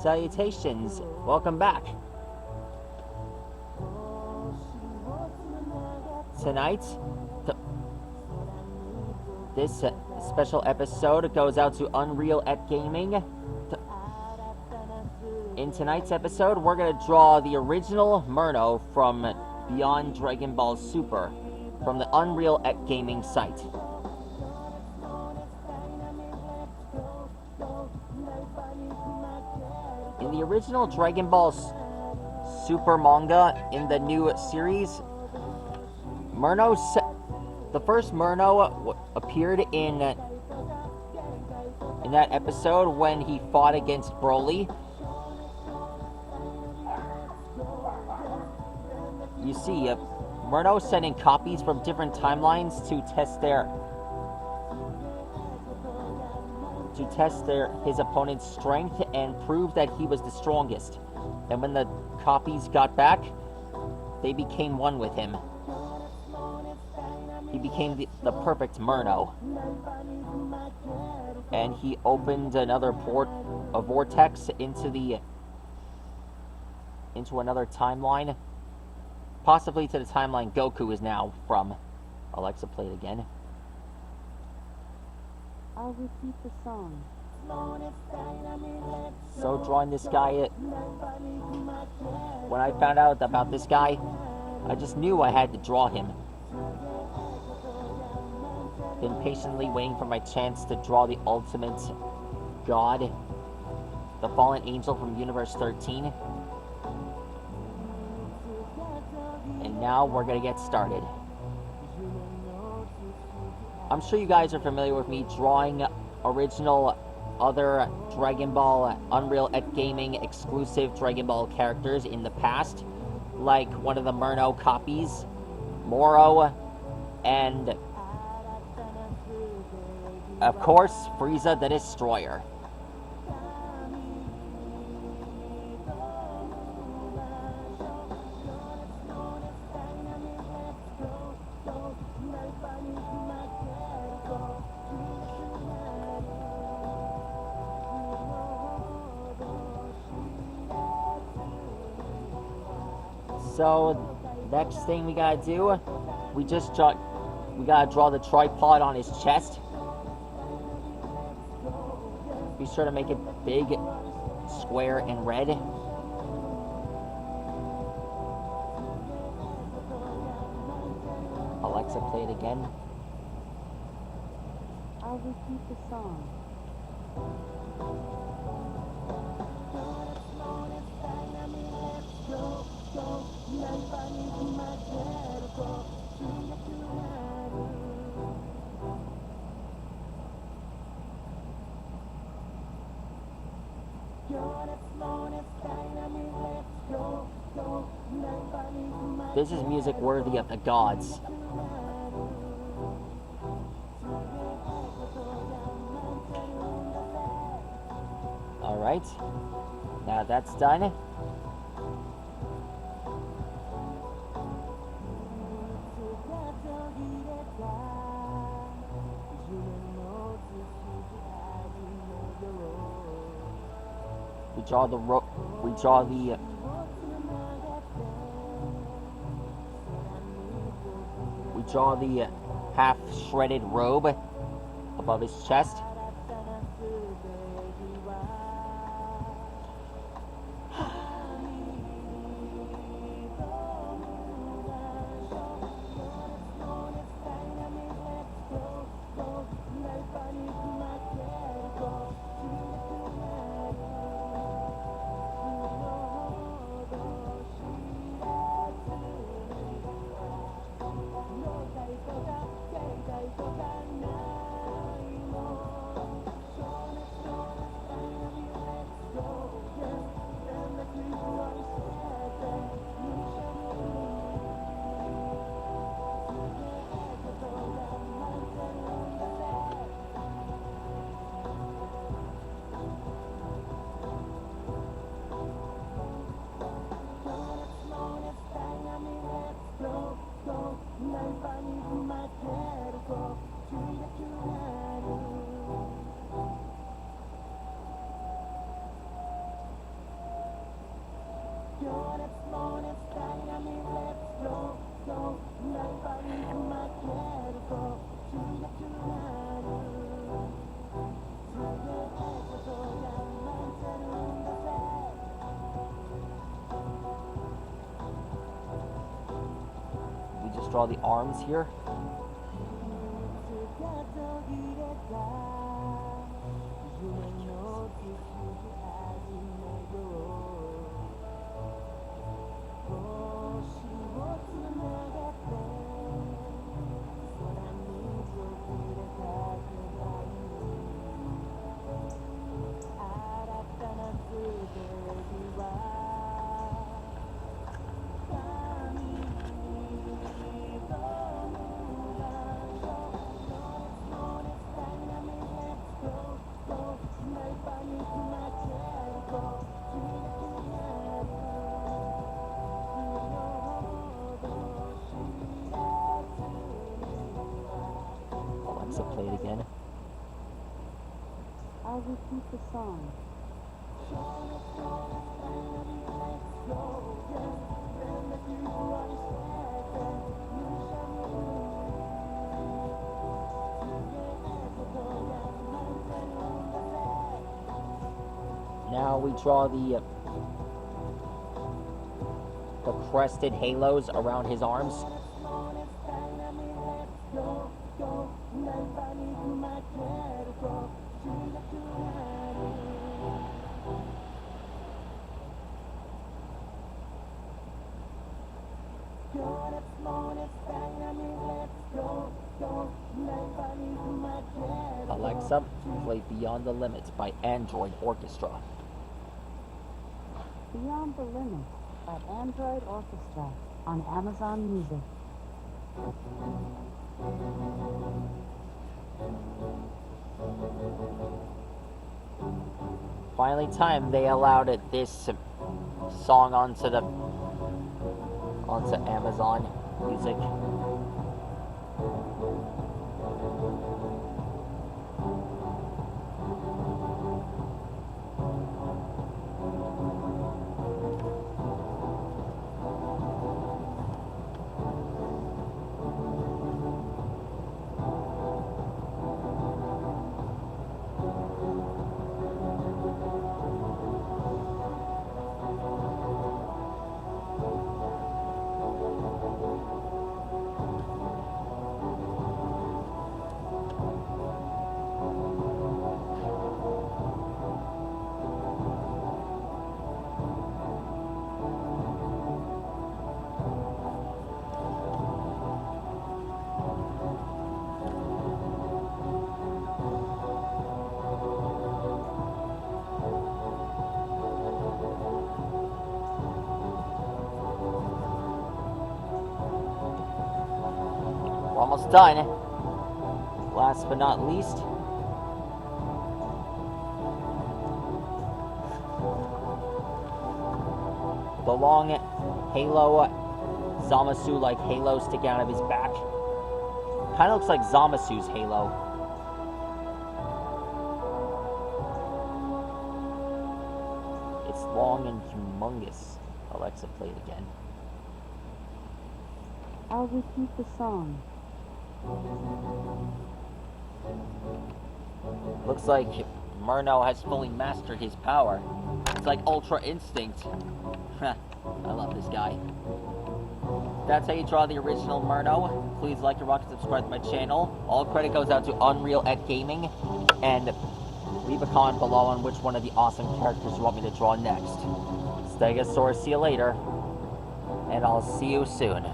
Salutations, welcome back. Tonight, this special episode goes out to unrealetgaming. In tonight's episode, we're going to draw the original Merno from Beyond Dragon Ball Super from the unrealetgaming site. In the original Dragon Ball Super manga in the new series, the first Merno appeared in that episode when he fought against Broly. You see, Merno sending copies from different timelines to test his opponent's strength and prove that he was the strongest. And when the copies got back, they became one with him. He became the perfect Merno. And he opened a vortex into another timeline. Possibly to the timeline Goku is now from. Alexa, play it again. I'll repeat the song. So drawing this guy, when I found out about this guy, I just knew I had to draw him. Been patiently waiting for my chance to draw the ultimate god, the fallen angel from Universe 13. And now we're gonna get started. I'm sure you guys are familiar with me drawing original other Dragon Ball unrealetgaming exclusive Dragon Ball characters in the past, like one of the Merno copies, Moro, and of course Frieza the Destroyer. So, next thing we gotta do, we gotta draw the tripod on his chest. Be sure to make it big, square, and red. Alexa, play it again. I'll repeat the song. This is music worthy of the gods. Alright, now that's done. We draw the half shredded robe above his chest. We just draw the arms here. Alexa, play it again. I'll repeat the song. Now we draw the crested halos around his arms. Alexa, play Beyond the Limits by Android Orchestra. Beyond the Limits by Android Orchestra on Amazon Music. Finally, time they allowed this song onto Amazon Music. We're almost done. Last but not least, the long halo, Zamasu-like halo sticking out of his back. Kind of looks like Zamasu's halo. It's long and humongous. Alexa, play it again. I'll repeat the song. Looks like Merno has fully mastered his power. It's like Ultra Instinct. I love this guy. That's how you draw the original Merno. Please like and rock and subscribe to my channel. All credit goes out to unrealetgaming. And leave a comment below on which one of the awesome characters you want me to draw next. Stegosaurus, see you later. And I'll see you soon.